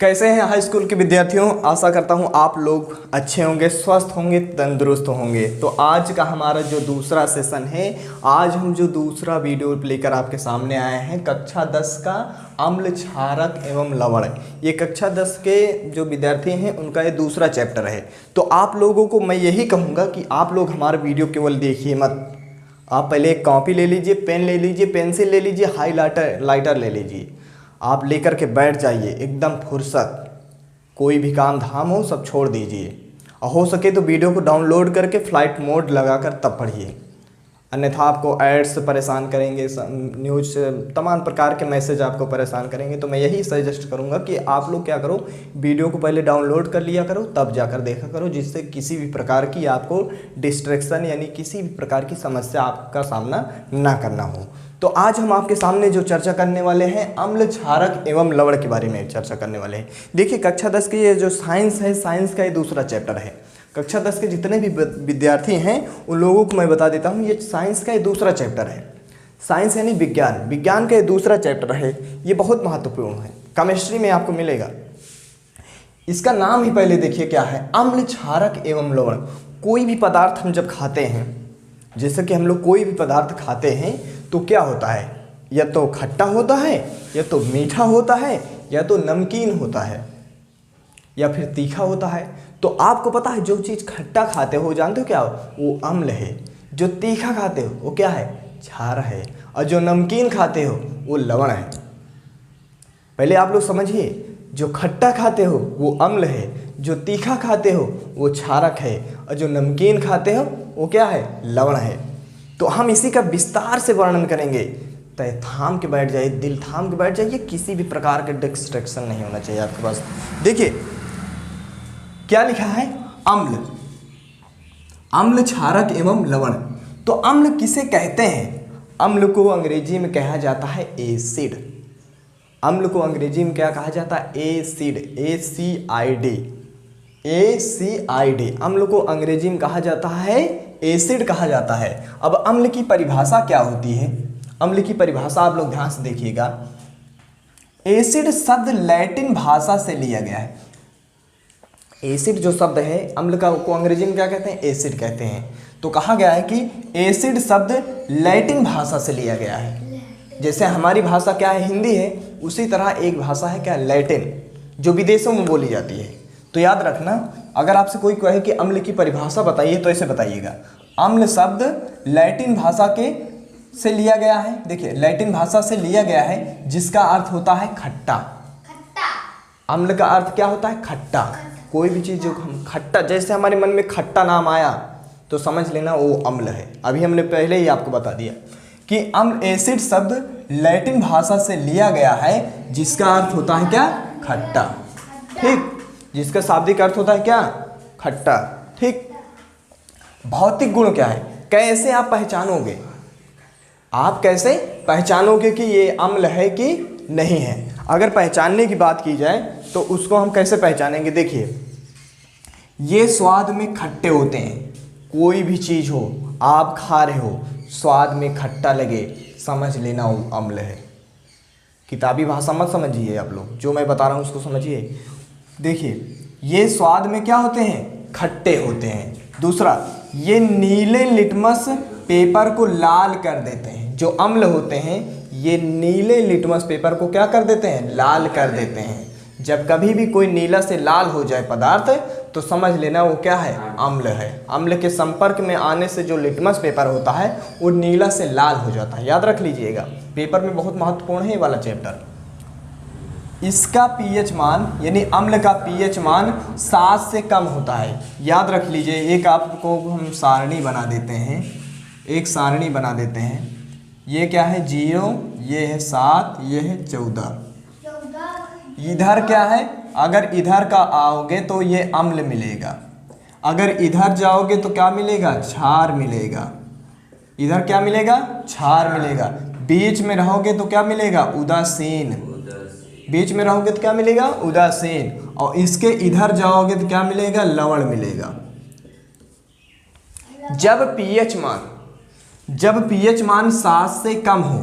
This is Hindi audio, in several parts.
कैसे हैं हाई स्कूल के विद्यार्थियों। आशा करता हूं आप लोग अच्छे होंगे, स्वस्थ होंगे, तंदुरुस्त होंगे। तो आज का हमारा जो दूसरा सेशन है, आज हम जो दूसरा वीडियो लेकर आपके सामने आए हैं कक्षा 10 का अम्ल, क्षारक एवं लवण। ये कक्षा 10 के जो विद्यार्थी हैं उनका ये दूसरा चैप्टर है। तो आप लोगों को मैं यही कहूँगा कि आप लोग हमारा वीडियो केवल देखिए मत। आप पहले एक कॉपी ले लीजिए, पेन ले लीजिए, पेंसिल ले लीजिए, हाईलाइटर ले लीजिए। आप लेकर के बैठ जाइए एकदम फुर्सत। कोई भी काम धाम हो सब छोड़ दीजिए और हो सके तो वीडियो को डाउनलोड करके फ्लाइट मोड लगाकर तब पढ़िए, अन्यथा आपको एड्स परेशान करेंगे, न्यूज़ से तमाम प्रकार के मैसेज आपको परेशान करेंगे। तो मैं यही सजेस्ट करूंगा कि आप लोग क्या करो, वीडियो को पहले डाउनलोड कर लिया करो तब जाकर देखा करो, जिससे किसी भी प्रकार की आपको डिस्ट्रैक्शन यानी किसी भी प्रकार की समस्या आपका सामना ना करना हो। तो आज हम आपके सामने जो चर्चा करने वाले हैं अम्ल, क्षारक एवं लवण के बारे में चर्चा करने वाले हैं। देखिए कक्षा 10 की ये जो साइंस है, साइंस का ये दूसरा चैप्टर है। कक्षा 10 के जितने भी विद्यार्थी हैं उन लोगों को मैं बता देता हूँ, ये साइंस का ये दूसरा चैप्टर है। साइंस यानी विज्ञान, विज्ञान का ये दूसरा चैप्टर है। ये बहुत महत्वपूर्ण है, केमिस्ट्री में आपको मिलेगा। इसका नाम ही पहले देखिए क्या है, अम्ल, क्षारक एवं लवण। कोई भी पदार्थ हम जब खाते हैं, जैसे कि हम लोग कोई भी पदार्थ खाते हैं तो क्या होता है, या तो खट्टा होता है, या तो मीठा होता है, या तो नमकीन होता है, या फिर तीखा होता है। तो आपको पता है जो चीज़ खट्टा खाते हो जानते हो क्या हो, वो अम्ल है। जो तीखा खाते हो वो क्या है, क्षार है। और जो नमकीन खाते हो वो लवण है। पहले आप लोग समझिए, जो खट्टा खाते हो वो अम्ल है, जो तीखा खाते हो वो क्षारक है, और जो नमकीन खाते हो वो क्या है, लवण है। तो हम इसी का विस्तार से वर्णन करेंगे। तो थाम के बैठ जाइए, दिल थाम के बैठ जाइए, किसी भी प्रकार का डिस्ट्रैक्शन नहीं होना चाहिए आपके पास। देखिए क्या लिखा है, अम्ल, अम्ल, क्षारक एवं लवण। तो अम्ल किसे कहते हैं, अम्ल को अंग्रेजी में कहा जाता है एसिड। अम्ल को अंग्रेजी में क्या कहा जाता है, एसिड, ACID। अम्ल को अंग्रेजी में कहा जाता है एसिड कहा जाता है। अब अम्ल की परिभाषा क्या होती है, अम्ल की परिभाषा आप लोग ध्यान से देखिएगा। एसिड शब्द लैटिन भाषा से लिया गया है। एसिड जो शब्द है अम्ल का, को अंग्रेजी में क्या कहते हैं, एसिड कहते हैं। तो कहा गया है कि एसिड शब्द लैटिन भाषा से लिया गया है। जैसे हमारी भाषा क्या है, हिंदी है, उसी तरह एक भाषा है क्या, लैटिन, जो विदेशों में बोली जाती है। तो याद रखना, अगर आपसे कोई कहे कि अम्ल की परिभाषा बताइए तो ऐसे बताइएगा, अम्ल शब्द लैटिन भाषा के से लिया गया है। देखिए लैटिन भाषा से लिया गया है, जिसका अर्थ होता है खट्टा। अम्ल का अर्थ क्या होता है, खट्टा। कोई भी चीज़ जो हम खट्टा, जैसे हमारे मन में खट्टा नाम आया तो समझ लेना वो अम्ल है। अभी हमने पहले ही आपको बता दिया कि अम्ल, एसिड शब्द लैटिन भाषा से लिया गया है, जिसका अर्थ होता है क्या, खट्टा। ठीक, जिसका शाब्दिक अर्थ होता है क्या, खट्टा। ठीक, भौतिक गुण क्या है, कैसे आप पहचानोगे, आप कैसे पहचानोगे कि ये अम्ल है कि नहीं है। अगर पहचानने की बात की जाए तो उसको हम कैसे पहचानेंगे, देखिए ये स्वाद में खट्टे होते हैं। कोई भी चीज़ हो आप खा रहे हो, स्वाद में खट्टा लगे, समझ लेना वो अम्ल है। किताबी भाषा मत समझिए आप लोग, जो मैं बता रहा हूँ उसको समझिए। देखिए ये स्वाद में क्या होते हैं, खट्टे होते हैं। दूसरा, ये नीले लिटमस पेपर को लाल कर देते हैं। जो अम्ल होते हैं ये नीले लिटमस पेपर को क्या कर देते हैं, लाल कर देते हैं। जब कभी भी कोई नीला से लाल हो जाए पदार्थ तो समझ लेना वो क्या है, अम्ल है। अम्ल के संपर्क में आने से जो लिटमस पेपर होता है वो नीला से लाल हो जाता है। याद रख लीजिएगा, पेपर में बहुत महत्वपूर्ण है ये वाला चैप्टर। इसका पीएच मान यानी अम्ल का पीएच मान 7 से कम होता है। याद रख लीजिए, एक आपको हम सारणी बना देते हैं, एक सारणी बना देते हैं। ये क्या है, 0, ये है 7, ये है 14। इधर क्या है, अगर इधर का आओगे तो ये अम्ल मिलेगा, अगर इधर जाओगे तो क्या मिलेगा, क्षार मिलेगा। इधर क्या मिलेगा, क्षार मिलेगा। बीच में रहोगे तो क्या मिलेगा, उदासीन। बीच में रहोगे तो क्या मिलेगा, उदासीन। और इसके इधर जाओगे तो क्या मिलेगा, लवण मिलेगा। जब पीएच मान 7 से कम हो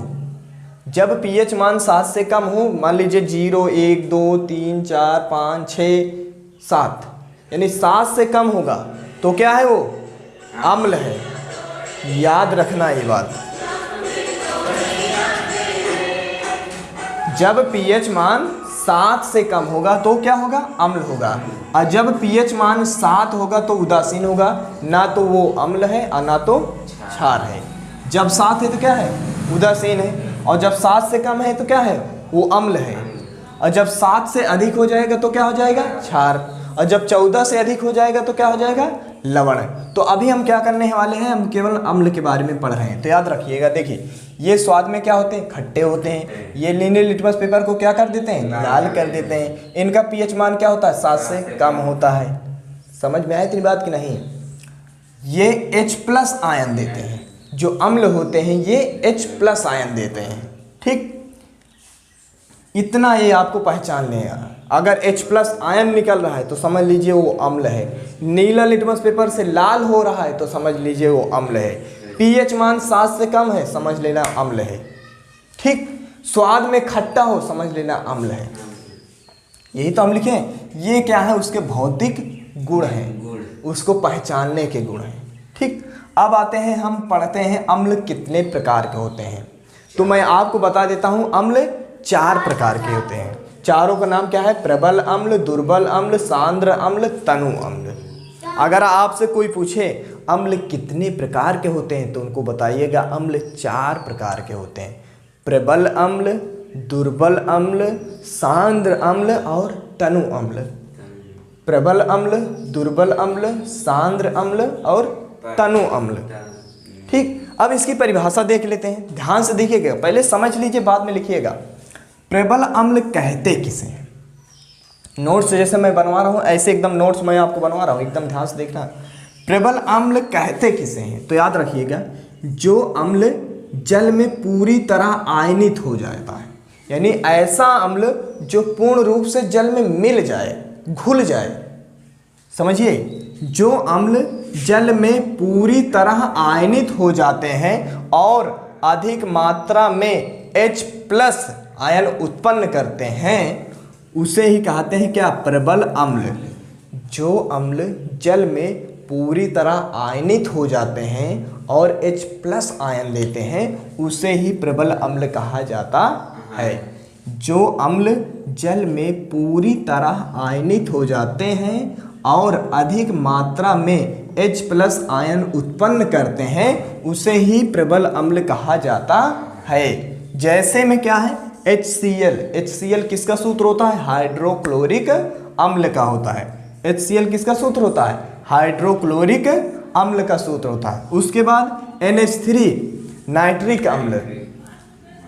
जब पीएच मान 7 से कम हो, मान लीजिए 0, 1, 2, 3, 4, 5, 6, 7, यानी 7 से कम होगा तो क्या है वो अम्ल है। याद रखना ये बात। जब पीएच मान 7 से कम होगा तो क्या होगा अम्ल होगा, और जब पीएच मान 7 होगा तो उदासीन होगा, ना तो वो अम्ल है और ना तो क्षार है। जब 7 है तो क्या है उदासीन है, और जब 7 से कम है तो क्या है वो अम्ल है, और जब 7 से अधिक हो जाएगा तो क्या हो जाएगा क्षार, और जब 14 से अधिक हो जाएगा तो क्या हो जाएगा लवण। तो अभी हम क्या करने वाले हैं, हम केवल अम्ल के बारे में पढ़ रहे हैं। तो याद रखिएगा, देखिए ये स्वाद में क्या होते हैं खट्टे होते हैं, ये लीने लिटमस पेपर को क्या कर देते हैं लाल कर देते हैं। इनका पीएच मान क्या होता है 7 से कम होता है। समझ में आया इतनी बात कि नहीं। ये H+ आयन देते हैं, जो अम्ल होते हैं ये H+ आयन देते हैं। ठीक, इतना ये आपको पहचान लेगा। अगर H+ आयन निकल रहा है तो समझ लीजिए वो अम्ल है, नीला लिटमस पेपर से लाल हो रहा है तो समझ लीजिए वो अम्ल है, पीएच मान 7 से कम है समझ लेना अम्ल है। ठीक, स्वाद में खट्टा हो समझ लेना अम्ल है। यही तो हम लिखे हैं। ये क्या है उसके भौतिक गुण हैं, उसको पहचानने के गुण हैं। ठीक, अब आते हैं हम पढ़ते हैं अम्ल कितने प्रकार के होते हैं। तो मैं आपको बता देता हूं अम्ल 4 प्रकार के होते हैं। चारों का नाम क्या है, प्रबल अम्ल, दुर्बल अम्ल, सांद्र अम्ल, तनु अम्ल। अगर आपसे कोई पूछे अम्ल कितने प्रकार के होते हैं तो उनको बताइएगा अम्ल 4 प्रकार के होते हैं। प्रबल अम्ल, दुर्बल अम्ल, सांद्र अम्ल और तनु अम्ल। प्रबल अम्ल, दुर्बल अम्ल, सांद्र अम्ल और तनु अम्ल। ठीक, अब इसकी परिभाषा देख लेते हैं, ध्यान से देखिएगा, पहले समझ लीजिए बाद में लिखिएगा। प्रबल अम्ल कहते किसे हैं। नोट्स जैसे मैं बनवा रहा हूँ ऐसे एकदम नोट्स मैं आपको बनवा रहा हूँ, एकदम ध्यान से देखना। प्रबल अम्ल कहते किसे हैं, तो याद रखिएगा जो अम्ल जल में पूरी तरह आयनित हो जाता है, यानी ऐसा अम्ल जो पूर्ण रूप से जल में मिल जाए, घुल जाए। समझिए, जो अम्ल जल में पूरी तरह आयनित हो जाते हैं और अधिक मात्रा में H+ आयन उत्पन्न करते हैं उसे ही कहते हैं क्या प्रबल अम्ल। जो अम्ल जल में पूरी तरह आयनित हो जाते हैं और H+ आयन देते हैं उसे ही प्रबल अम्ल कहा जाता है। जो अम्ल जल में पूरी तरह आयनित हो जाते हैं और अधिक मात्रा में H+ आयन उत्पन्न करते हैं उसे ही प्रबल अम्ल कहा जाता है। जैसे में क्या है HCl किसका सूत्र होता है, हाइड्रोक्लोरिक अम्ल का होता है। HCl किसका सूत्र होता है, हाइड्रोक्लोरिक अम्ल का सूत्र होता है। उसके बाद NH3 नाइट्रिक अम्ल,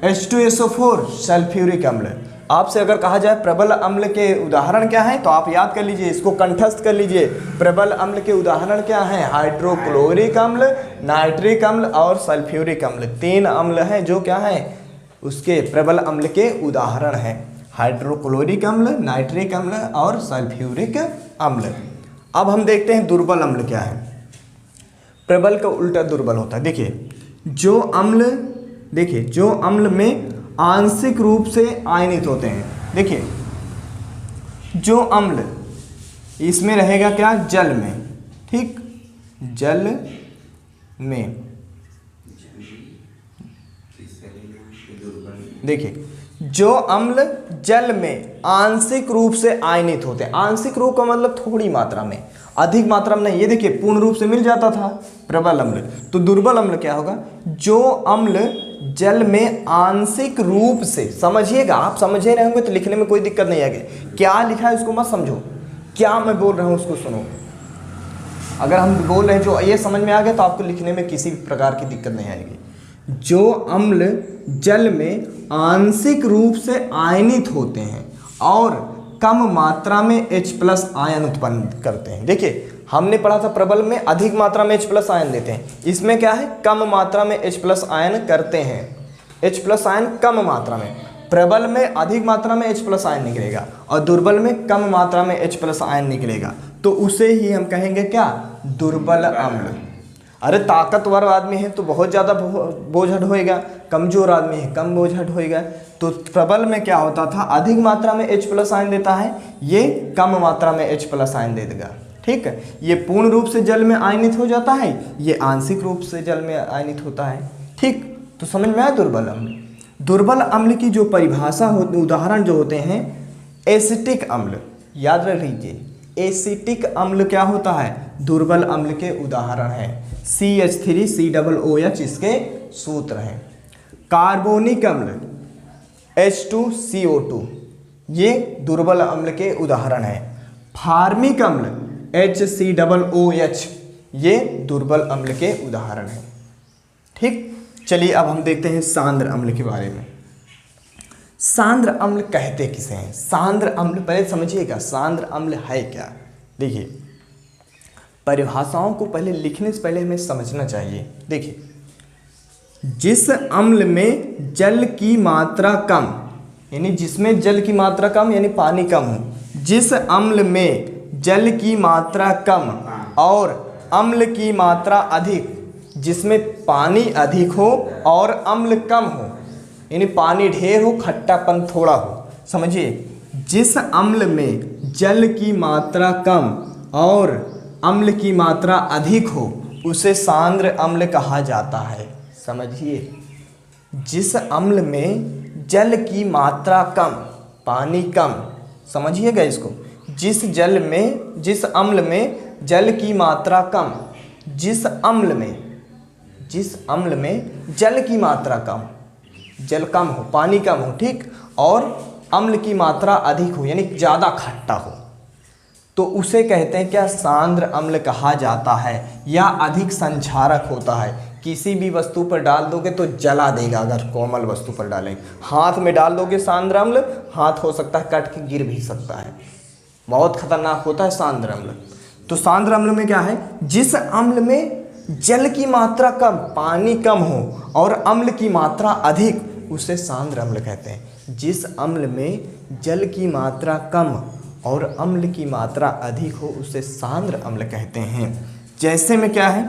H2SO4 सल्फ्यूरिक अम्ल। आपसे अगर कहा जाए प्रबल अम्ल के उदाहरण क्या है तो आप याद कर लीजिए, इसको कंठस्थ कर लीजिए। प्रबल अम्ल के उदाहरण क्या हैं, हाइड्रोक्लोरिक अम्ल, नाइट्रिक अम्ल और सल्फ्यूरिक अम्ल। 3 अम्ल हैं जो क्या है उसके प्रबल अम्ल के उदाहरण हैं, हाइड्रोक्लोरिक अम्ल, नाइट्रिक अम्ल और सल्फ्यूरिक अम्ल। अब हम देखते हैं दुर्बल अम्ल क्या है। प्रबल का उल्टा दुर्बल होता है। देखिए जो अम्ल में आंशिक रूप से आयनित होते हैं, देखिए जो अम्ल इसमें रहेगा क्या जल में, ठीक, जल में। देखिए जो अम्ल जल में आंशिक रूप से आयनित होते हैं, आंशिक रूप का मतलब थोड़ी मात्रा में, अधिक मात्रा में नहीं। ये देखिए पूर्ण रूप से मिल जाता था प्रबल अम्ल। तो दुर्बल अम्ल क्या होगा, जो अम्ल जल में आंशिक रूप से, समझिएगा आप समझे रहे होंगे तो लिखने में कोई दिक्कत नहीं आएगी। क्या लिखा है उसको मत समझो, क्या मैं बोल रहा हूँ उसको सुनो। अगर हम बोल रहे हैं जो ये समझ में आ गया तो आपको लिखने में किसी प्रकार की दिक्कत नहीं आएगी। जो अम्ल जल में आंशिक रूप से आयनित होते हैं और कम मात्रा में H+ आयन उत्पन्न करते हैं। देखिए हमने पढ़ा था प्रबल में अधिक मात्रा में H+ आयन देते हैं, इसमें क्या है कम मात्रा में H+ आयन करते हैं। H+ आयन कम मात्रा में, प्रबल में अधिक मात्रा में H+ आयन निकलेगा और दुर्बल में कम मात्रा में H+ आयन निकलेगा, तो उसे ही हम कहेंगे क्या दुर्बल अम्ल। अरे ताकतवर आदमी है तो बहुत ज़्यादा बोझ होएगा, कमज़ोर आदमी है कम बोझ होएगा। तो प्रबल में क्या होता था, अधिक मात्रा में H+ आयन देता है, ये कम मात्रा में H+ आयन दे देगा। ठीक है, ये पूर्ण रूप से जल में आयनित हो जाता है, ये आंशिक रूप से जल में आयनित होता है। ठीक, तो समझ में आया दुर्बल अम्ल। दुर्बल अम्ल की जो परिभाषा होती, उदाहरण जो होते हैं, एसिटिक अम्ल, याद रख लीजिए एसिटिक अम्ल क्या होता है, दुर्बल अम्ल के उदाहरण है। CH3COOH इसके सूत्र हैं। कार्बोनिक अम्ल H2CO2 ये दुर्बल अम्ल के उदाहरण है। फार्मिक अम्ल HCOOH ये दुर्बल अम्ल के उदाहरण है। ठीक, चलिए अब हम देखते हैं सांद्र अम्ल के बारे में। सांद्र अम्ल कहते किसे हैं? सांद्र अम्ल पहले समझिएगा, सांद्र अम्ल है क्या। देखिए, परिभाषाओं को पहले लिखने से पहले हमें समझना चाहिए। देखिए, जिस अम्ल में जल की मात्रा कम, यानी जिसमें जल की मात्रा कम यानी पानी कम हो, जिस अम्ल में जल की मात्रा कम और अम्ल की मात्रा अधिक, जिसमें पानी अधिक हो और अम्ल कम हो, यानी पानी ढेर हो खट्टापन थोड़ा हो। समझिए, जिस अम्ल में जल की मात्रा कम और अम्ल की मात्रा अधिक हो उसे सांद्र अम्ल कहा जाता है। समझिए, जिस अम्ल में जल की मात्रा कम, पानी कम, समझिएगा इसको, जिस अम्ल में जल की मात्रा कम, जिस अम्ल में जल की मात्रा कम, जल कम हो पानी कम हो, ठीक, और अम्ल की मात्रा अधिक हो यानी ज़्यादा खट्टा हो, तो उसे कहते हैं क्या, सांद्र अम्ल कहा जाता है। या अधिक संक्षारक होता है, किसी भी वस्तु पर डाल दोगे तो जला देगा। अगर कोमल वस्तु पर डालेंगे, हाथ में डाल दोगे सांद्र अम्ल, हाथ हो सकता है कट के गिर भी सकता है, बहुत खतरनाक होता है सांद्र अम्ल। तो सांद्र अम्ल में क्या है, जिस अम्ल में जल की मात्रा कम, पानी कम हो और अम्ल की मात्रा अधिक, उसे सांद्र अम्ल कहते हैं। जिस अम्ल में जल की मात्रा कम और अम्ल की मात्रा अधिक हो उसे सांद्र अम्ल कहते हैं। जैसे में क्या है,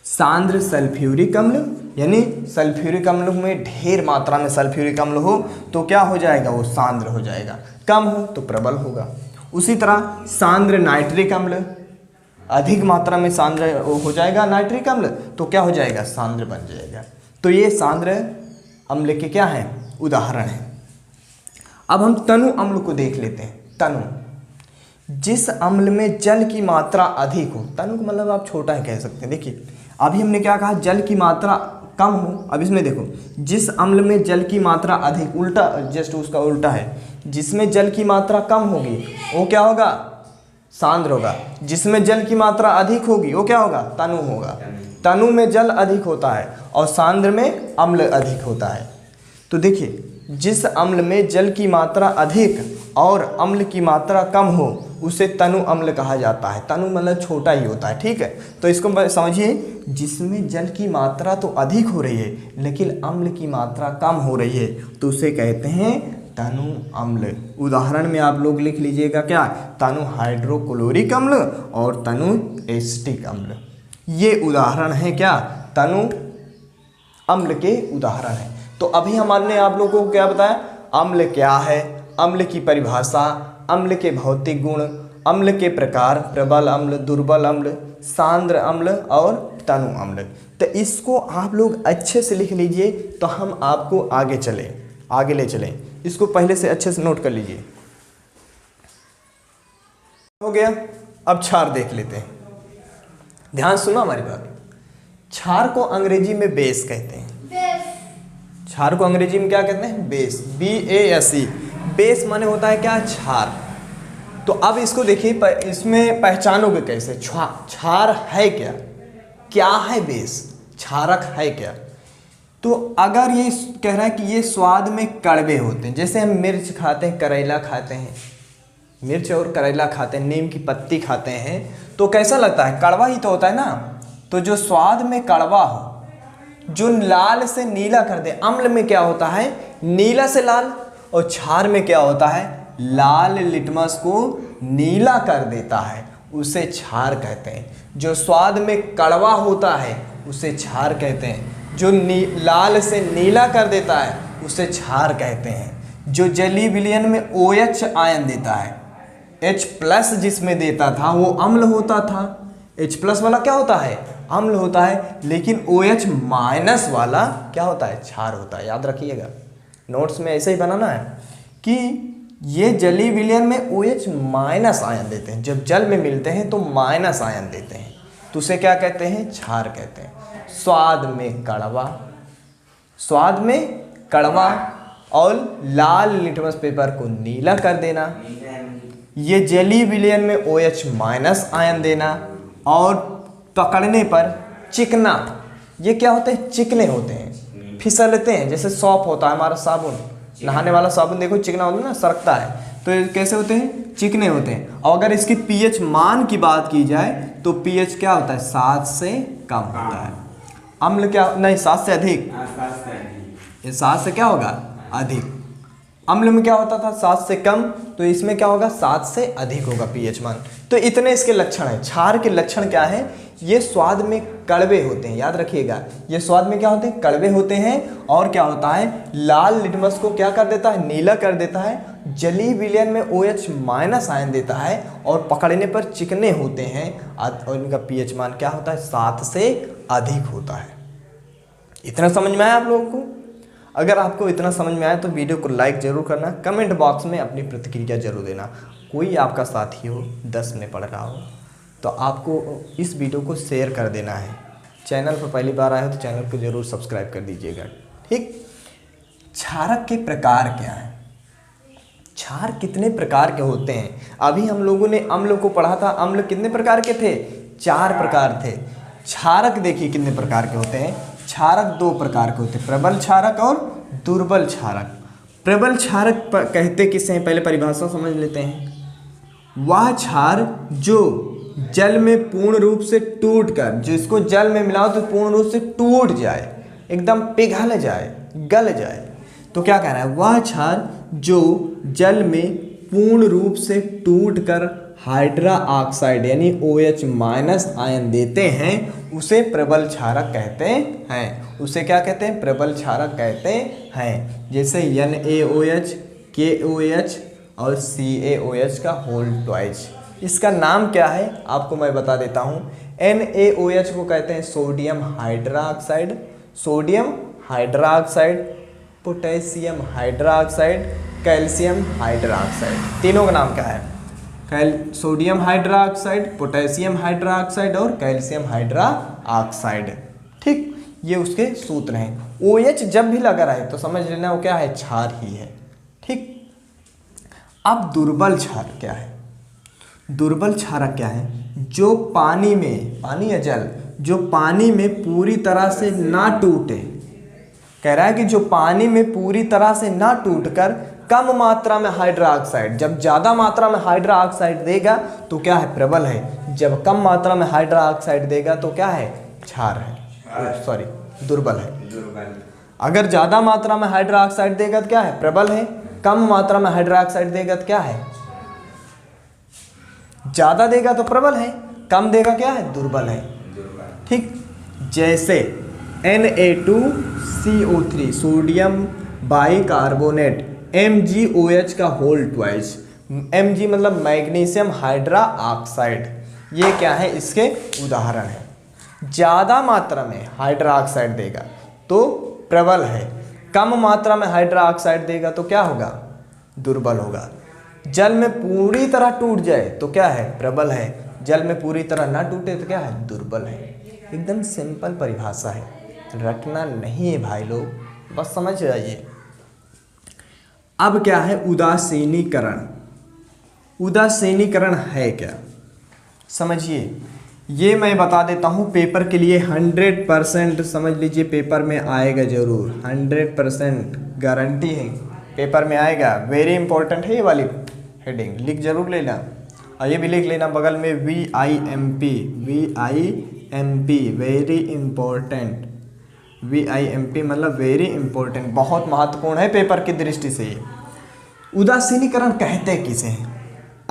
सांद्र सल्फ्यूरिक अम्ल, यानी सल्फ्यूरिक अम्ल में ढेर मात्रा में सल्फ्यूरिक अम्ल हो तो क्या हो जाएगा, वो सांद्र हो जाएगा, कम हो तो प्रबल होगा। उसी तरह सांद्र नाइट्रिक अम्ल, अधिक मात्रा में सांद्र हो जाएगा नाइट्रिक अम्ल तो क्या हो जाएगा, सांद्र बन जाएगा। तो ये सांद्र अम्ल के क्या हैं, उदाहरण हैं। अब हम तनु अम्ल को देख लेते हैं। तनु, जिस अम्ल में जल की मात्रा अधिक हो, तनु का मतलब आप छोटा है कह सकते हैं। देखिए, अभी हमने क्या कहा, जल की मात्रा कम हो, अब इसमें देखो, जिस अम्ल में जल की मात्रा अधिक, उल्टा, जस्ट उसका उल्टा है, जिसमें जल की मात्रा कम होगी वो क्या होगा, सांद्र होगा। जिसमें जल की मात्रा अधिक होगी वो क्या होगा, तनु होगा। तनु में जल अधिक होता है और सांद्र में अम्ल अधिक होता है। तो देखिए, जिस अम्ल में जल की मात्रा अधिक और अम्ल की मात्रा कम हो उसे तनु अम्ल कहा जाता है। तनु मतलब छोटा ही होता है, ठीक है। तो इसको समझिए, जिसमें जल की मात्रा तो अधिक हो रही है लेकिन अम्ल की मात्रा कम हो रही है तो उसे कहते हैं तनु अम्ल। उदाहरण में आप लोग लिख लीजिएगा क्या, तनु हाइड्रोक्लोरिक अम्ल और तनु एसिटिक अम्ल। ये उदाहरण है क्या, तनु अम्ल के उदाहरण है। तो अभी हमने आप लोगों को क्या बताया, अम्ल क्या है, अम्ल की परिभाषा, अम्ल के भौतिक गुण, अम्ल के प्रकार, प्रबल अम्ल, दुर्बल अम्ल, सांद्र अम्ल और तनु अम्ल। तो इसको आप लोग अच्छे से लिख लीजिए तो हम आपको आगे ले चलें। इसको पहले से अच्छे से नोट कर लीजिए। हो गया, अब क्षार देख लेते हैं। ध्यान सुनो हमारी बात। क्षार को अंग्रेजी में बेस कहते हैं। क्षार को अंग्रेजी में क्या कहते हैं, बेस, BASE। बेस माने होता है क्या, क्षार। तो अब इसको देखिए, इसमें पहचानोगे कैसे, क्षार है क्या, क्या है बेस, क्षारक है क्या। तो अगर ये कह रहा है कि ये स्वाद में कड़वे होते हैं, जैसे हम मिर्च खाते हैं, करेला खाते हैं, मिर्च और करेला खाते हैं, नीम की पत्ती खाते हैं, तो कैसा लगता है, कड़वा ही तो होता है ना। तो जो स्वाद में कड़वा हो, जो लाल से नीला कर दे, अम्ल में क्या होता है, नीला से लाल, और क्षार में क्या होता है, लाल लिटमस को नीला कर देता है। उसे क्षार कहते हैं। जो स्वाद में कड़वा होता है उसे क्षार कहते हैं। जो लाल से नीला कर देता है उसे क्षार कहते हैं। जो जलीय विलयन में OH आयन देता है, H+ जिसमें देता था वो अम्ल होता था, H+ वाला क्या होता है, अम्ल होता है, लेकिन OH- वाला क्या होता है, क्षार होता है। याद रखिएगा, नोट्स में ऐसे ही बनाना है कि ये जलीय विलयन में OH- आयन देते हैं। जब जल में मिलते हैं तो माइनस आयन देते हैं, तो उसे क्या कहते हैं, क्षार कहते हैं। स्वाद में कड़वा और लाल लिटमस पेपर को नीला कर देना, ये जलीय विलयन में OH- आयन देना, और पकड़ने पर चिकना, ये क्या होते हैं, चिकने होते हैं, फिसलते हैं। जैसे सॉफ्ट होता है हमारा साबुन, नहाने वाला साबुन देखो चिकना होता है ना, सरकता है, तो ये कैसे होते हैं, चिकने होते हैं। और अगर इसकी pH मान की बात की जाए तो pH क्या होता है, 7 से कम होता है। अम्ल क्या, नहीं 7 से अधिक, ये 7 से क्या होगा, अधिक। अम्ल में क्या होता था, 7 से कम, तो इसमें क्या होगा, 7 से अधिक होगा pH मान। तो इतने इसके लक्षण हैं। क्षार के लक्षण क्या है, ये स्वाद में कड़वे होते हैं, याद रखिएगा, ये स्वाद में क्या होते हैं, कड़वे होते हैं। और क्या होता है, लाल लिटमस को क्या कर देता है, नीला कर देता है। जलीय विलयन में OH- आयन देता है, और पकड़ने पर चिकने होते हैं, और इनका pH मान क्या होता है, 7 से अधिक होता है। इतना समझ में आया आप लोगों को? अगर आपको इतना समझ में आया तो वीडियो को लाइक जरूर करना, कमेंट बॉक्स में अपनी प्रतिक्रिया जरूर देना। कोई आपका साथी हो 10 में पढ़ रहा हो तो आपको इस वीडियो को शेयर कर देना है। चैनल पर पहली बार आए हो तो चैनल को जरूर सब्सक्राइब कर दीजिएगा, ठीक। क्षारक के प्रकार क्या हैं, क्षार कितने प्रकार के होते हैं? अभी हम लोगों ने अम्ल को पढ़ा था, अम्ल कितने प्रकार के थे, 4 प्रकार थे। क्षारक देखिए कितने प्रकार के होते हैं। क्षारक 2 प्रकार के होते हैं, प्रबल क्षारक और दुर्बल क्षारक। प्रबल क्षारक कहते किसे हैं, पहले परिभाषा समझ लेते हैं। वह क्षार जो जल में पूर्ण रूप से टूटकर, जिसको जल में मिलाओ तो पूर्ण रूप से टूट जाए, एकदम पिघल जाए, गल जाए, तो क्या कह रहा है, वह क्षार जो जल में पूर्ण रूप से टूटकर हाइड्रा ऑक्साइड यानी OH- आयन देते हैं, उसे प्रबल क्षारक कहते हैं। उसे क्या कहते हैं, प्रबल क्षारक कहते हैं। जैसे NaOH, KOH और CaOH का होल ट्वाइस। इसका नाम क्या है आपको मैं बता देता हूँ। NaOH को कहते हैं sodium hydroxide, sodium hydroxide, potassium hydroxide, calcium hydroxide. तीनों का नाम क्या है, सोडियम हाइड्रोक्साइड, पोटेशियम हाइड्रोक्साइड और कैल्शियम हाइड्रोक्साइड, ठीक। ये उसके सूत्र हैं। OH जब भी लगा रहे तो समझ लेना वो क्या है, क्षार ही है, ठीक। अब दुर्बल क्षार क्या है, दुर्बल क्षारक क्या है, जो पानी में, पानी या जल जो पानी में पूरी तरह से ना टूटे, कह रहा है कि जो पानी में पूरी तरह से ना टूटकर कम मात्रा में हाइड्रोक्साइड, जब ज़्यादा मात्रा में हाइड्रोक्साइड देगा तो क्या है, प्रबल है। जब कम मात्रा में हाइड्रोक्साइड देगा तो क्या है, क्षार है, सॉरी दुर्बल है। अगर ज़्यादा मात्रा में हाइड्रोक्साइड देगा तो क्या है, प्रबल है। कम मात्रा में हाइड्रोक्साइड देगा तो क्या है, ज़्यादा देगा तो प्रबल है, कम देगा क्या है, दुर्बल है, ठीक। जैसे Na2CO3 सोडियम बाइकार्बोनेट MgOH का होल ट्वाइस, Mg मतलब मैग्नीशियम हाइड्रोक्साइड, ये क्या है, इसके उदाहरण है। ज़्यादा मात्रा में हाइड्रोक्साइड देगा तो प्रबल है, कम मात्रा में हाइड्रोक्साइड देगा तो क्या होगा, दुर्बल होगा। जल में पूरी तरह टूट जाए तो क्या है, प्रबल है। जल में पूरी तरह ना टूटे तो क्या है, दुर्बल है। एकदम सिंपल परिभाषा है, रटना नहीं है भाई लोग, बस समझ जाइए। अब क्या है उदासीनीकरण, उदासीनीकरण है क्या, समझिए। ये मैं बता देता हूँ, पेपर के लिए 100% समझ लीजिए, पेपर में आएगा जरूर, 100% गारंटी है पेपर में आएगा। वेरी इंपॉर्टेंट है ये वाली हेडिंग, लिख जरूर लेना। और ये भी लिख लेना बगल में VIMP, VIMP very important, VIMP मतलब वेरी इंपॉर्टेंट, बहुत महत्वपूर्ण है पेपर की दृष्टि से। उदासीनीकरण कहते किसे हैं,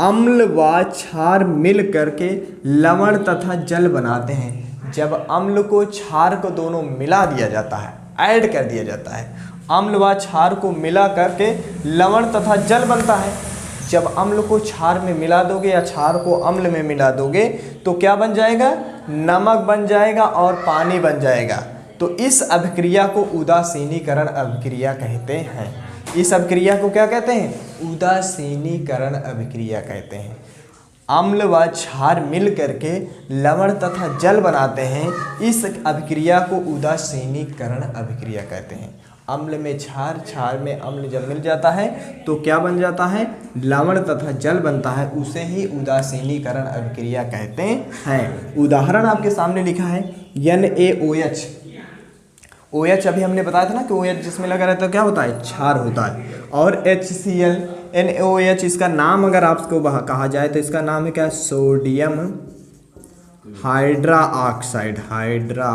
अम्ल व क्षार मिल करके लवण तथा जल बनाते हैं। जब अम्ल को क्षार को दोनों मिला दिया जाता है, ऐड कर दिया जाता है, अम्ल व क्षार को मिला करके लवण तथा जल बनता है। जब अम्ल को क्षार में मिला दोगे या क्षार को अम्ल में मिला दोगे तो क्या बन जाएगा? नमक बन जाएगा और पानी बन जाएगा। तो इस अभिक्रिया को उदासीनीकरण अभिक्रिया कहते हैं। इस अभिक्रिया को क्या कहते हैं? उदासीनीकरण अभिक्रिया कहते हैं। अम्ल व क्षार मिल करके लवण तथा जल बनाते हैं। इस अभिक्रिया को उदासीनीकरण अभिक्रिया कहते हैं। अम्ल में क्षार, क्षार में अम्ल जब मिल जाता है तो क्या बन जाता है? लवण तथा जल बनता है। उसे ही उदासीनीकरण अभिक्रिया कहते हैं। उदाहरण आपके सामने लिखा है NaOH। OH अभी हमने बताया था ना कि OH जिसमें लगा रहता है क्या होता है? क्षार होता है। और HCl NaOH, इसका नाम अगर आपको कहा जाए तो इसका नाम है क्या? Sodium hydra oxide. Hydra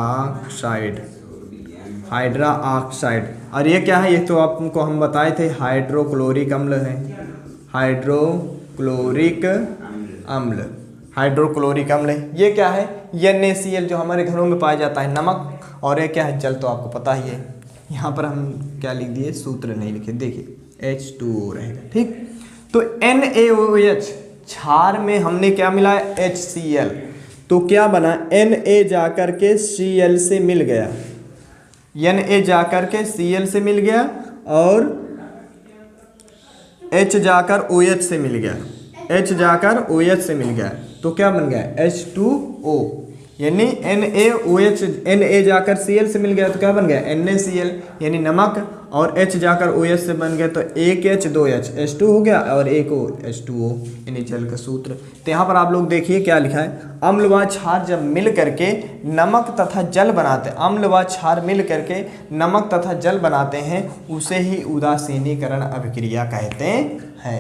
oxide. और ये क्या है? ये तो आपको हम बताए थे हाइड्रोक्लोरिक अम्ल है। हाइड्रोक्लोरिक अम्ल है। ये क्या है? NaCl जो हमारे घरों में पाया जाता है, नमक। और ये क्या है? जल। तो आपको पता ही है। यहाँ पर हम क्या लिख दिए? सूत्र नहीं लिखे, देखिए H2O रहेगा। ठीक, तो NaOH क्षार में हमने क्या मिला है? HCl। तो क्या बना? Na जाकर के Cl से मिल गया, Na जाकर के Cl से मिल गया और H जाकर OH से मिल गया, H जाकर OH से मिल गया। तो क्या बन गया? H2O। यानी NaOH, Na जाकर Cl से मिल गया तो क्या बन गया? NaCl यानी नमक। और H जाकर OH से बन गया तो एक H 2 H H2 हो गया और एक H2O यानी जल का सूत्र। तो यहाँ पर आप लोग देखिए क्या लिखा है? अम्ल व क्षार जब मिल करके नमक तथा जल बनाते हैं, अम्ल व क्षार मिल करके नमक तथा जल बनाते हैं, उसे ही उदासीनीकरण अभिक्रिया कहते हैं।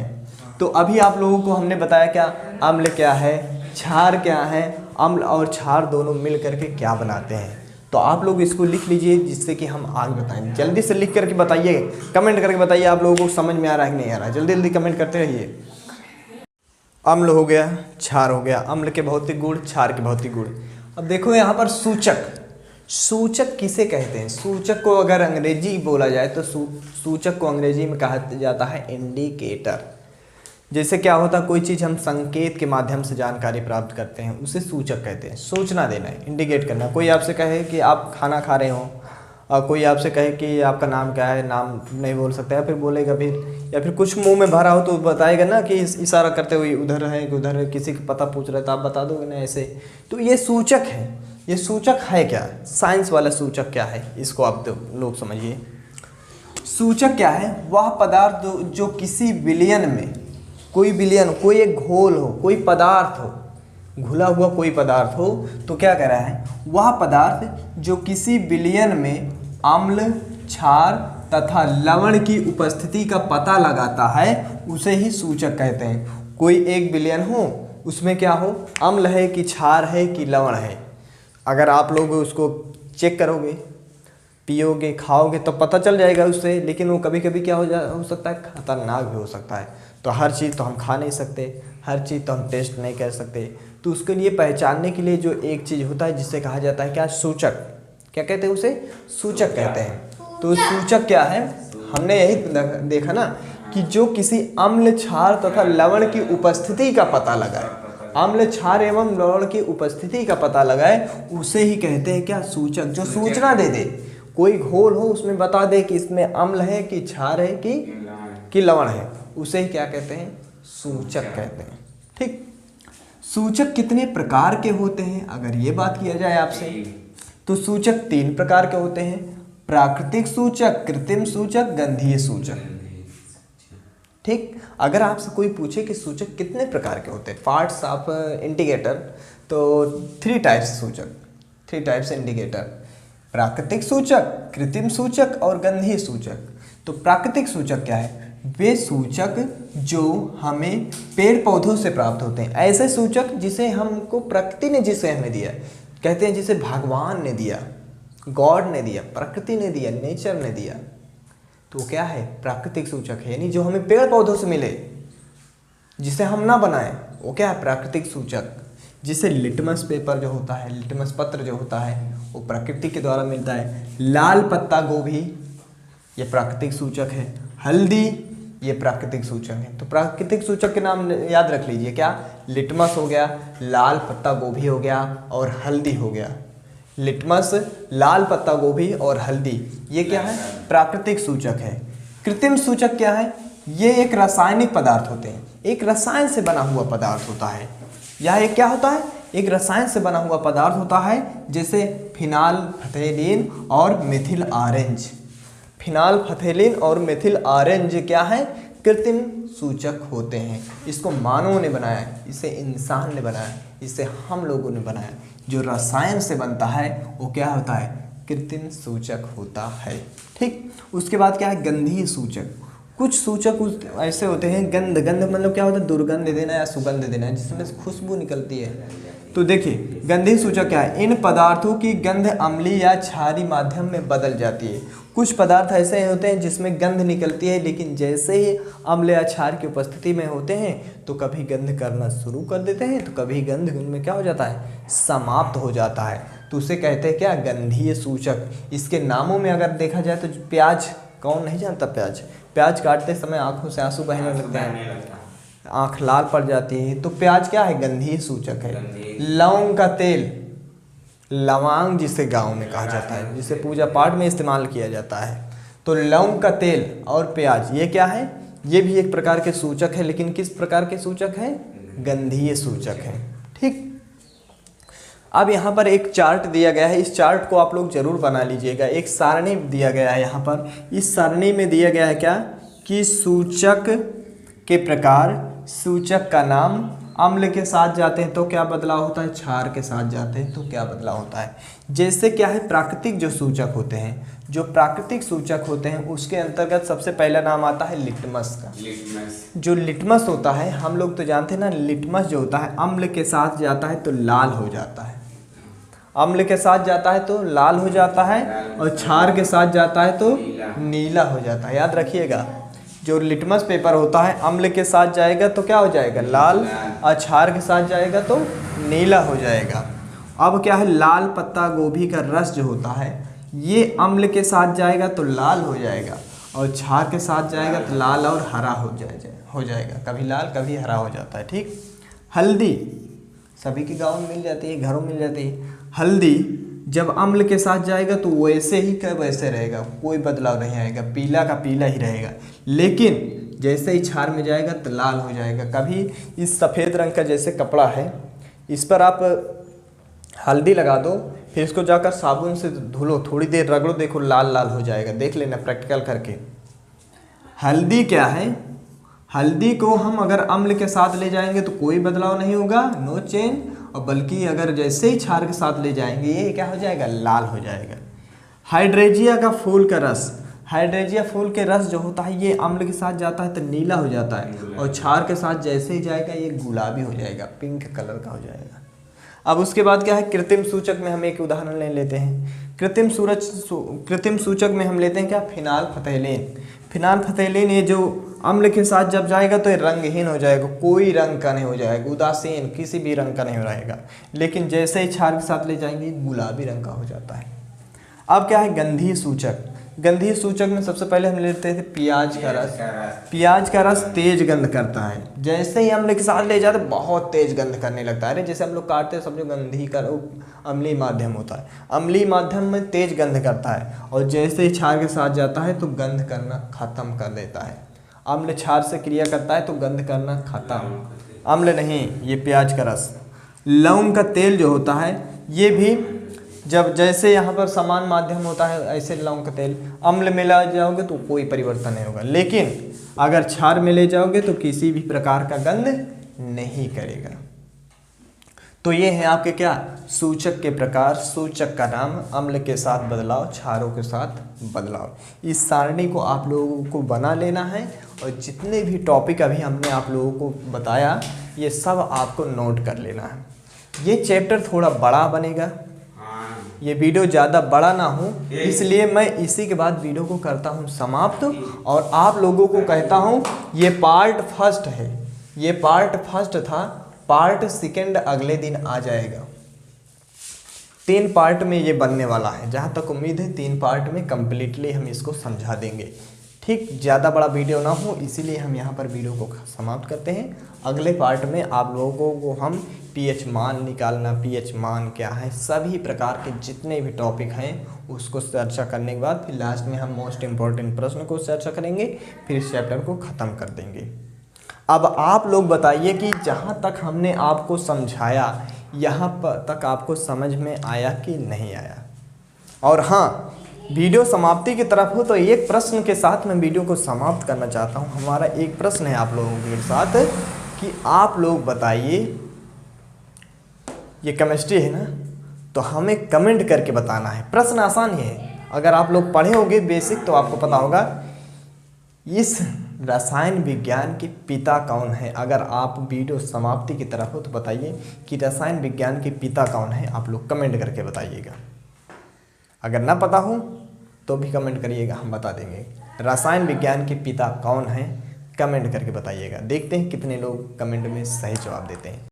तो अभी आप लोगों को हमने बताया क्या? अम्ल क्या है, क्षार क्या है, अम्ल और क्षार दोनों मिल करके क्या बनाते हैं। तो आप लोग इसको लिख लीजिए जिससे कि हम आगे बताएं। जल्दी से लिख करके बताइए, कमेंट करके बताइए आप लोगों को समझ में आ रहा है कि नहीं आ रहा है। जल्दी जल्दी कमेंट करते रहिए। अम्ल हो गया, क्षार हो गया। अम्ल के भौतिक गुण, क्षार के भौतिक गुण। अब देखो यहाँ पर सूचक किसे कहते हैं? सूचक को अगर अंग्रेजी बोला जाए तो सूचक को अंग्रेजी में कहा जाता है इंडिकेटर। जैसे क्या होता है? कोई चीज़ हम संकेत के माध्यम से जानकारी प्राप्त करते हैं, उसे सूचक कहते हैं। सूचना देना है, इंडिकेट करना। कोई आपसे कहे कि आप खाना खा रहे हो और कोई आपसे कहे कि आपका नाम क्या है, नाम नहीं बोल सकता, या फिर बोलेगा फिर, या फिर कुछ मुंह में भरा हो तो बताएगा ना कि इशारा करते हुए उधर है कि उधर है। किसी का पता पूछ रहे तो आप बता दोगे ना ऐसे। तो ये सूचक है। ये सूचक है क्या? साइंस वाला सूचक क्या है, इसको आप लोग समझिए। सूचक क्या है? वह पदार्थ जो किसी विलयन में, कोई एक घोल हो, कोई पदार्थ हो, घुला हुआ कोई पदार्थ हो, तो क्या कह रहा है? वह पदार्थ जो किसी विलयन में अम्ल, क्षार तथा लवण की उपस्थिति का पता लगाता है, उसे ही सूचक कहते हैं। कोई एक विलयन हो, उसमें क्या हो? अम्ल है कि क्षार है कि लवण है। अगर आप लोग उसको चेक करोगे, पियोगे, खाओगे तो पता चल जाएगा उससे। लेकिन वो कभी कभी क्या हो सकता है? खतरनाक भी हो सकता है। तो हर चीज़ तो हम खा नहीं सकते, हर चीज़ तो हम टेस्ट नहीं कर सकते। तो उसके लिए पहचानने के लिए जो एक चीज़ होता है जिसे कहा जाता है क्या? सूचक। क्या कहते हैं उसे? सूचक कहते हैं। तो सूचक क्या है? हमने यही देखा ना कि जो किसी अम्ल, क्षार तथा लवण की उपस्थिति का पता लगाए, अम्ल, क्षार एवं लवण की उपस्थिति का पता लगाए, उसे ही कहते हैं क्या? सूचक। जो सूचना दे दे, कोई घोल हो उसमें बता दे कि इसमें अम्ल है कि क्षार है कि लवण है, उसे ही क्या कहते हैं? सूचक कहते हैं। ठीक। सूचक कितने प्रकार के होते हैं अगर ये बात किया जाए आपसे, तो सूचक 3 प्रकार के होते हैं। प्राकृतिक सूचक, कृत्रिम सूचक, गंधीय सूचक। ठीक। अगर आपसे कोई पूछे कि सूचक कितने प्रकार के होते हैं, पार्ट्स ऑफ इंडिकेटर, तो 3 टाइप्स सूचक, 3 टाइप्स इंडिकेटर। प्राकृतिक सूचक, कृत्रिम सूचक और गंधीय सूचक। तो प्राकृतिक सूचक क्या है? वे सूचक जो हमें पेड़ पौधों से प्राप्त होते हैं। ऐसे सूचक जिसे हमको प्रकृति ने, जिसे हमें दिया, कहते हैं जिसे भगवान ने दिया, गॉड ने दिया, प्रकृति ने दिया, नेचर ने दिया। तो क्या है? प्राकृतिक सूचक है, यानी जो हमें पेड़ पौधों से मिले, जिसे हम ना बनाएं वो क्या है, प्राकृतिक सूचक। जिसे लिटमस पेपर जो होता है, लिटमस पत्र जो होता है वो प्रकृति के द्वारा मिलता है। लाल पत्ता गोभी ये प्राकृतिक सूचक है। हल्दी ये प्राकृतिक सूचक है। तो प्राकृतिक सूचक के नाम याद रख लीजिए, क्या, लिटमस हो गया, लाल पत्ता गोभी हो गया और हल्दी हो गया। लिटमस, लाल पत्ता गोभी और हल्दी ये क्या है, प्राकृतिक सूचक है। कृत्रिम सूचक क्या है, ये एक रासायनिक पदार्थ होते हैं, एक रसायन से बना हुआ पदार्थ होता है। यह एक क्या होता है, एक रसायन से बना हुआ पदार्थ होता है, जैसे फिनाल फथेलिन और मिथिल ऑरेंज। फिनाल फथेलिन और मिथिल ऑरेंज क्या है, कृत्रिम सूचक होते हैं। इसको मानवों ने बनाया है, इसे इंसान ने बनाया है, इसे हम लोगों ने बनाया। जो रसायन से बनता है वो क्या होता है, कृत्रिम सूचक होता है। ठीक, उसके बाद क्या है, गंधीय सूचक। कुछ सूचक ऐसे होते हैं, गंध मतलब क्या होता है, दुर्गंध देना या सुगंध देना, जिसमें खुशबू निकलती है। तो देखिए गंधीय सूचक क्या है, इन पदार्थों की गंध अम्लीय या क्षारीय माध्यम में बदल जाती है। कुछ पदार्थ ऐसे होते हैं जिसमें गंध निकलती है, लेकिन जैसे ही अम्ल या क्षार की उपस्थिति में होते हैं तो कभी गंध करना शुरू कर देते हैं, तो कभी गंध उनमें क्या हो जाता है, समाप्त हो जाता है। तो उसे कहते हैं क्या, गंधीय सूचक। इसके नामों में अगर देखा जाए तो प्याज, कौन नहीं जानता प्याज, प्याज काटते समय आंखों से आंसू बहने लगते हैं, आंख लाल पड़ जाती है, तो प्याज क्या है, गंधीय सूचक है। लौंग का तेल, लवांग जिसे गांव में कहा जाता है, जिसे पूजा पाठ में इस्तेमाल किया जाता है, तो लौंग का तेल और प्याज ये क्या है, ये भी एक प्रकार के सूचक है, लेकिन किस प्रकार के सूचक है, गंधीय सूचक है। ठीक, अब यहाँ पर एक चार्ट दिया गया है, इस चार्ट को आप लोग जरूर बना लीजिएगा। एक सारणी दिया गया है यहाँ पर, इस सारणी में दिया गया है क्या, कि सूचक के प्रकार, सूचक का नाम, अम्ल के साथ जाते हैं तो क्या बदलाव होता है, क्षार के साथ जाते हैं तो क्या बदलाव होता है। जैसे क्या है, प्राकृतिक जो सूचक होते हैं, जो प्राकृतिक सूचक होते हैं उसके अंतर्गत सबसे पहला नाम आता है लिटमस का। जो लिटमस होता है, हम लोग तो जानते हैं ना, लिटमस जो होता है अम्ल के साथ जाता है तो लाल हो जाता है, अम्ल के साथ जाता है तो लाल हो जाता है, और क्षार के साथ जाता है तो नीला हो जाता है। याद रखिएगा, जो लिटमस पेपर होता है अम्ल के साथ जाएगा तो क्या हो जाएगा, लाल, और क्षार के साथ जाएगा तो नीला हो जाएगा। अब क्या है, लाल पत्ता गोभी का रस जो होता है ये अम्ल के साथ जाएगा तो लाल हो जाएगा, और क्षार के साथ जाएगा तो लाल और हरा हो जाएगा, कभी लाल कभी हरा हो जाता है। ठीक, हल्दी सभी के गाँव में मिल जाती है, घरों में मिल जाती है। हल्दी जब अम्ल के साथ जाएगा तो वैसे ही का वैसे रहेगा, कोई बदलाव नहीं आएगा, पीला का पीला ही रहेगा, लेकिन जैसे ही क्षार में जाएगा तो लाल हो जाएगा। कभी इस सफ़ेद रंग का जैसे कपड़ा है, इस पर आप हल्दी लगा दो, फिर इसको जाकर साबुन से धो लो, थोड़ी देर रगड़ो, देखो लाल लाल हो जाएगा, देख लेना प्रैक्टिकल करके। हल्दी क्या है, हल्दी को हम अगर अम्ल के साथ ले जाएंगे तो कोई बदलाव नहीं होगा, नो चेंज, और बल्कि अगर जैसे ही क्षार के साथ ले जाएंगे ये क्या हो जाएगा, लाल हो जाएगा। हाइड्रेजिया का फूल का रस, हाइड्रेजिया फूल के रस जो होता है ये अम्ल के साथ जाता है तो नीला हो जाता है, और क्षार के साथ जैसे ही जाएगा ये गुलाबी हो जाएगा, पिंक कलर का हो जाएगा। अब उसके बाद क्या है, कृत्रिम सूचक में हम एक उदाहरण ले लेते हैं। कृत्रिम सूचक में हम लेते हैं क्या, फिनाल फथेलिन। फिनाल फथेलिन ये जो अम्ल के साथ जब जाएगा तो ये रंगहीन हो जाएगा, कोई रंग का नहीं हो जाएगा, उदासीन किसी भी रंग का नहीं रहेगा, लेकिन जैसे ही क्षार के साथ ले जाएंगे गुलाबी रंग का हो जाता है। अब क्या है, गंधीय सूचक। गंधीय सूचक में सबसे पहले हम लेते थे प्याज का रस। प्याज का रस तेज गंध करता है, जैसे ही अम्ल के साथ ले जाते बहुत तेज गंध करने लगता है। अरे जैसे हम लोग काटते हैं समझो, गंधी का अम्लीय माध्यम होता है, अम्लीय माध्यम में तेज गंध करता है, और जैसे ही क्षार के साथ जाता है तो गंध करना खत्म कर देता है। अम्ल क्षार से क्रिया करता है तो गंध करना खत्म, अम्ल नहीं, ये प्याज का रस। लौंग का तेल जो होता है ये भी जब जैसे यहाँ पर समान माध्यम होता है, ऐसे लौंग का तेल अम्ल में ले जाओगे तो कोई परिवर्तन नहीं होगा, लेकिन अगर क्षार में ले जाओगे तो किसी भी प्रकार का गंध नहीं करेगा। तो ये है आपके क्या, सूचक के प्रकार, सूचक का नाम, अम्ल के साथ बदलाव, क्षारों के साथ बदलाव। इस सारणी को आप लोगों को बना लेना है, और जितने भी टॉपिक अभी हमने आप लोगों को बताया ये सब आपको नोट कर लेना है। ये चैप्टर थोड़ा बड़ा बनेगा, ये वीडियो ज़्यादा बड़ा ना हो, इसलिए मैं इसी के बाद वीडियो को करता हूँ समाप्त, और आप लोगों को कहता हूँ ये पार्ट फर्स्ट है, ये पार्ट फर्स्ट था, पार्ट सेकंड अगले दिन आ जाएगा। 3 पार्ट में ये बनने वाला है, जहाँ तक उम्मीद है 3 पार्ट में कम्प्लीटली हम इसको समझा देंगे। ठीक, ज़्यादा बड़ा वीडियो ना हो इसीलिए हम यहाँ पर वीडियो को समाप्त करते हैं। अगले पार्ट में आप लोगों को हम पीएच मान निकालना, पीएच मान क्या है, सभी प्रकार के जितने भी टॉपिक हैं उसको चर्चा करने के बाद फिर लास्ट में हम मोस्ट इम्पॉर्टेंट प्रश्न को चर्चा करेंगे, फिर इस चैप्टर को ख़त्म कर देंगे। अब आप लोग बताइए कि जहाँ तक हमने आपको समझाया यहाँ तक आपको समझ में आया कि नहीं आया। और हाँ, वीडियो समाप्ति की तरफ हो तो एक प्रश्न के साथ मैं वीडियो को समाप्त करना चाहता हूँ। हमारा एक प्रश्न है आप लोगों के साथ कि आप लोग बताइए, ये केमिस्ट्री है ना, तो हमें कमेंट करके बताना है। प्रश्न आसान ही है, अगर आप लोग पढ़े होंगे बेसिक तो आपको पता होगा। इस रसायन विज्ञान के पिता कौन है? अगर आप वीडियो समाप्ति की तरफ हो तो बताइए कि रसायन विज्ञान के पिता कौन है, आप लोग कमेंट करके बताइएगा। अगर ना पता हो तो भी कमेंट करिएगा, हम बता देंगे। रसायन विज्ञान के पिता कौन है, कमेंट करके बताइएगा। देखते हैं कितने लोग कमेंट में सही जवाब देते हैं।